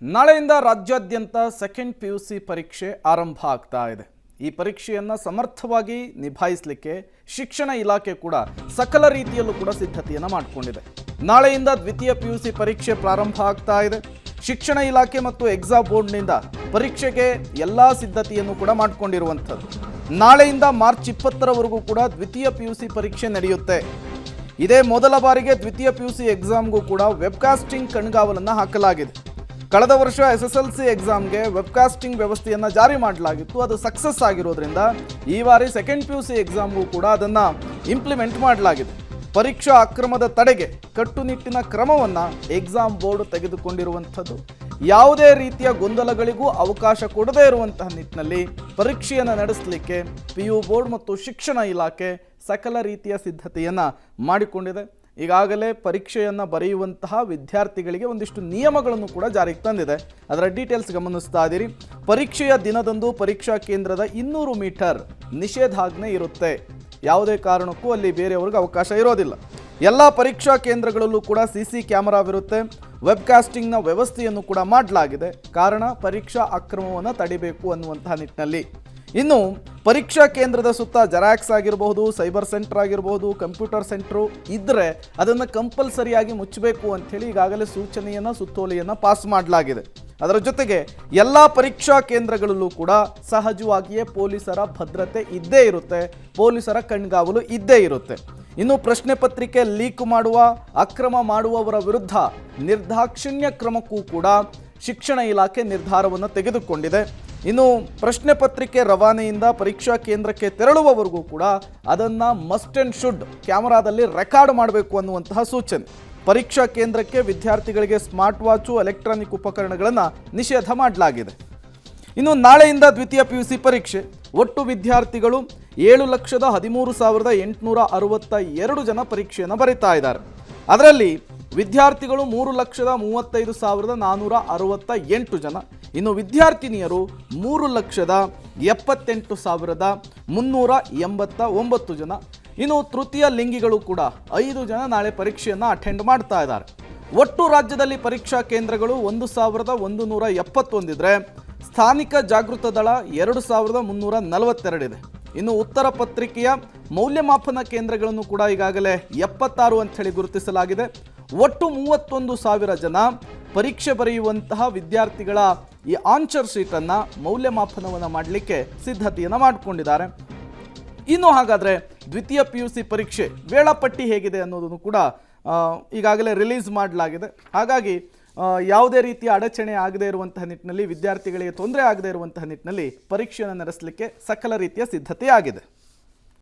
ನಾಳೆಯಿಂದ ರಾಜ್ಯಾದ್ಯಂತ second PUC ಪರೀಕ್ಷೆ ಆರಂಭ ಆಗ್ತಾ ಇದೆ. ಈ ಪರೀಕ್ಷೆಯನ್ನು ಸಮರ್ಥವಾಗಿ ನಿಭಾಯಿಸಲಿಕ್ಕೆ ಶಿಕ್ಷಣ ಇಲಾಖೆ ಕೂಡ ಸಕಲ ರೀತಿಯಲ್ಲೂ ಕೂಡ ಸಿದ್ಧತೆಯನ್ನು ಮಾಡಿಕೊಂಡಿದೆ. ನಾಳೆಯಿಂದ ದ್ವಿತೀಯ ಪಿಯುಸಿ ಪರೀಕ್ಷೆ ಪ್ರಾರಂಭ ಆಗ್ತಾ ಇದೆ. ಶಿಕ್ಷಣ ಇಲಾಖೆ ಮತ್ತು ಎಕ್ಸಾಮ್ ಬೋರ್ಡ್ನಿಂದ ಪರೀಕ್ಷೆಗೆ ಎಲ್ಲ ಸಿದ್ಧತೆಯನ್ನು ಕೂಡ ಮಾಡಿಕೊಂಡಿರುವಂಥದ್ದು. ನಾಳೆಯಿಂದ ಮಾರ್ಚ್ 20ರವರೆಗೂ ಕೂಡ ದ್ವಿತೀಯ ಪಿಯುಸಿ ಪರೀಕ್ಷೆ ನಡೆಯುತ್ತೆ. ಇದೇ ಮೊದಲ ಬಾರಿಗೆ ದ್ವಿತೀಯ ಪಿಯುಸಿ ಎಕ್ಸಾಮ್ಗೂ ಕೂಡ ವೆಬ್ಕಾಸ್ಟಿಂಗ್ ಕಣ್ಗಾವಲನ್ನು ಹಾಕಲಾಗಿದೆ. ಕಳೆದ ವರ್ಷ SSLC ಎಕ್ಸಾಮ್ಗೆ ವೆಬ್ಕಾಸ್ಟಿಂಗ್ ವ್ಯವಸ್ಥೆಯನ್ನು ಜಾರಿ ಮಾಡಲಾಗಿತ್ತು. ಅದು ಸಕ್ಸಸ್ ಆಗಿರೋದ್ರಿಂದ ಈ ಬಾರಿ ಸೆಕೆಂಡ್ ಪಿಯುಸಿ ಎಕ್ಸಾಮ್ಗೂ ಕೂಡ ಅದನ್ನು ಇಂಪ್ಲಿಮೆಂಟ್ ಮಾಡಲಾಗಿದೆ. ಪರೀಕ್ಷಾ ಅಕ್ರಮದ ತಡೆಗೆ ಕಟ್ಟುನಿಟ್ಟಿನ ಕ್ರಮವನ್ನು ಎಕ್ಸಾಮ್ ಬೋರ್ಡ್ ತೆಗೆದುಕೊಂಡಿರುವಂಥದ್ದು. ಯಾವುದೇ ರೀತಿಯ ಗೊಂದಲಗಳಿಗೂ ಅವಕಾಶ ಕೊಡದೇ ಇರುವಂತಹ ನಿಟ್ಟಿನಲ್ಲಿ ಪರೀಕ್ಷೆಯನ್ನು ನಡೆಸಲಿಕ್ಕೆ PU ಬೋರ್ಡ್ ಮತ್ತು ಶಿಕ್ಷಣ ಇಲಾಖೆ ಸಕಲ ರೀತಿಯ ಸಿದ್ಧತೆಯನ್ನು ಮಾಡಿಕೊಂಡಿದೆ. ಈಗಾಗಲೇ ಪರೀಕ್ಷೆಯನ್ನು ಬರೆಯುವಂತಹ ವಿದ್ಯಾರ್ಥಿಗಳಿಗೆ ಒಂದಿಷ್ಟು ನಿಯಮಗಳನ್ನು ಕೂಡ ಜಾರಿಗೆ ತಂದಿದೆ. ಅದರ ಡೀಟೇಲ್ಸ್ ಗಮನಿಸ್ತಾ ಇದ್ದೀರಿ. ಪರೀಕ್ಷೆಯ ದಿನದಂದು ಪರೀಕ್ಷಾ ಕೇಂದ್ರದ 200 ಮೀಟರ್ ನಿಷೇಧಾಜ್ಞೆ ಇರುತ್ತೆ. ಯಾವುದೇ ಕಾರಣಕ್ಕೂ ಅಲ್ಲಿ ಬೇರೆಯವ್ರಿಗೆ ಅವಕಾಶ ಇರೋದಿಲ್ಲ. ಎಲ್ಲ ಪರೀಕ್ಷಾ ಕೇಂದ್ರಗಳಲ್ಲೂ ಕೂಡ CC ಕ್ಯಾಮೆರಾವಿರುತ್ತೆ. ವೆಬ್ಕಾಸ್ಟಿಂಗ್ನ ವ್ಯವಸ್ಥೆಯನ್ನು ಕೂಡ ಮಾಡಲಾಗಿದೆ. ಕಾರಣ ಪರೀಕ್ಷಾ ಅಕ್ರಮವನ್ನು ತಡಿಬೇಕು ಅನ್ನುವಂತಹ ನಿಟ್ಟಿನಲ್ಲಿ. ಇನ್ನು ಪರೀಕ್ಷಾ ಕೇಂದ್ರದ ಸುತ್ತ ಜೆರಾಕ್ಸ್ ಆಗಿರಬಹುದು, ಸೈಬರ್ ಸೆಂಟರ್ ಆಗಿರಬಹುದು, ಕಂಪ್ಯೂಟರ್ ಸೆಂಟ್ರು ಇದ್ದರೆ ಅದನ್ನು ಕಂಪಲ್ಸರಿಯಾಗಿ ಮುಚ್ಚಬೇಕು ಅಂಥೇಳಿ ಈಗಾಗಲೇ ಸೂಚನೆಯನ್ನು, ಸುತ್ತೋಲೆಯನ್ನು ಪಾಸ್ ಮಾಡಲಾಗಿದೆ. ಅದರ ಜೊತೆಗೆ ಎಲ್ಲ ಪರೀಕ್ಷಾ ಕೇಂದ್ರಗಳಲ್ಲೂ ಕೂಡ ಸಹಜವಾಗಿಯೇ ಪೊಲೀಸರ ಭದ್ರತೆ ಇದ್ದೇ ಇರುತ್ತೆ, ಪೊಲೀಸರ ಕಣ್ಗಾವಲು ಇದ್ದೇ ಇರುತ್ತೆ. ಇನ್ನು ಪ್ರಶ್ನೆ ಪತ್ರಿಕೆ ಲೀಕ್ ಮಾಡುವ, ಅಕ್ರಮ ಮಾಡುವವರ ವಿರುದ್ಧ ನಿರ್ದಾಕ್ಷಿಣ್ಯ ಕ್ರಮಕ್ಕೂ ಕೂಡ ಶಿಕ್ಷಣ ಇಲಾಖೆ ನಿರ್ಧಾರವನ್ನು ತೆಗೆದುಕೊಂಡಿದೆ. ಇನ್ನು ಪ್ರಶ್ನೆ ಪತ್ರಿಕೆ ರವಾನೆಯಿಂದ ಪರೀಕ್ಷಾ ಕೇಂದ್ರಕ್ಕೆ ತೆರಳುವವರೆಗೂ ಕೂಡ ಅದನ್ನು ಮಸ್ಟ್ ಆ್ಯಂಡ್ ಶುಡ್ ಕ್ಯಾಮರಾದಲ್ಲಿ ರೆಕಾರ್ಡ್ ಮಾಡಬೇಕು ಅನ್ನುವಂತಹ ಸೂಚನೆ. ಪರೀಕ್ಷಾ ಕೇಂದ್ರಕ್ಕೆ ವಿದ್ಯಾರ್ಥಿಗಳಿಗೆ ಸ್ಮಾರ್ಟ್ ವಾಚು, ಎಲೆಕ್ಟ್ರಾನಿಕ್ ಉಪಕರಣಗಳನ್ನು ನಿಷೇಧ ಮಾಡಲಾಗಿದೆ. ಇನ್ನು ನಾಳೆಯಿಂದ ದ್ವಿತೀಯ ಪಿಯುಸಿ ಪರೀಕ್ಷೆ. ಒಟ್ಟು ವಿದ್ಯಾರ್ಥಿಗಳು 7,13,862 ಜನ ಪರೀಕ್ಷೆಯನ್ನು ಬರೀತಾ ಇದ್ದಾರೆ. ಅದರಲ್ಲಿ ವಿದ್ಯಾರ್ಥಿಗಳು 3,35,468 ಜನ. ಇನ್ನು ವಿದ್ಯಾರ್ಥಿನಿಯರು 3,78,389 ಜನ. ಇನ್ನು ತೃತೀಯ ಲಿಂಗಿಗಳು ಕೂಡ 5 ಜನ ನಾಳೆ ಪರೀಕ್ಷೆಯನ್ನು ಅಟೆಂಡ್ ಮಾಡ್ತಾ ಇದ್ದಾರೆ. ಒಟ್ಟು ರಾಜ್ಯದಲ್ಲಿ ಪರೀಕ್ಷಾ ಕೇಂದ್ರಗಳು 1,171 ಇದ್ರೆ ಸ್ಥಾನಿಕ ಜಾಗೃತ ದಳ 2,342 ಇದೆ. ಇನ್ನು ಉತ್ತರ ಪತ್ರಿಕೆಯ ಮೌಲ್ಯಮಾಪನ ಕೇಂದ್ರಗಳನ್ನು ಕೂಡ ಈಗಾಗಲೇ 76 ಅಂತ ಹೇಳಿ ಗುರುತಿಸಲಾಗಿದೆ. ಒಟ್ಟು 31,000 ಜನ ಪರೀಕ್ಷೆ ಬರೆಯುವಂತಹ ವಿದ್ಯಾರ್ಥಿಗಳ ಈ ಆನ್ಸರ್ ಶೀಟನ್ನು ಮೌಲ್ಯಮಾಪನವನ್ನು ಮಾಡಲಿಕ್ಕೆ ಸಿದ್ಧತೆಯನ್ನು ಮಾಡಿಕೊಂಡಿದ್ದಾರೆ. ಇನ್ನು ಹಾಗಾದರೆ ದ್ವಿತೀಯ ಪಿಯುಸಿ ಪರೀಕ್ಷೆ ವೇಳಾಪಟ್ಟಿ ಹೇಗಿದೆ ಅನ್ನೋದನ್ನು ಕೂಡ ಈಗಾಗಲೇ ರಿಲೀಸ್ ಮಾಡಲಾಗಿದೆ. ಹಾಗಾಗಿ ಯಾವುದೇ ರೀತಿಯ ಅಡಚಣೆ ಆಗದೇ ಇರುವಂತಹ ನಿಟ್ಟಿನಲ್ಲಿ, ವಿದ್ಯಾರ್ಥಿಗಳಿಗೆ ತೊಂದರೆ ಆಗದೇ ಇರುವಂತಹ ನಿಟ್ಟಿನಲ್ಲಿ ಪರೀಕ್ಷೆಯನ್ನು ನಡೆಸಲಿಕ್ಕೆ ಸಕಲ ರೀತಿಯ ಸಿದ್ಧತೆ ಆಗಿದೆ.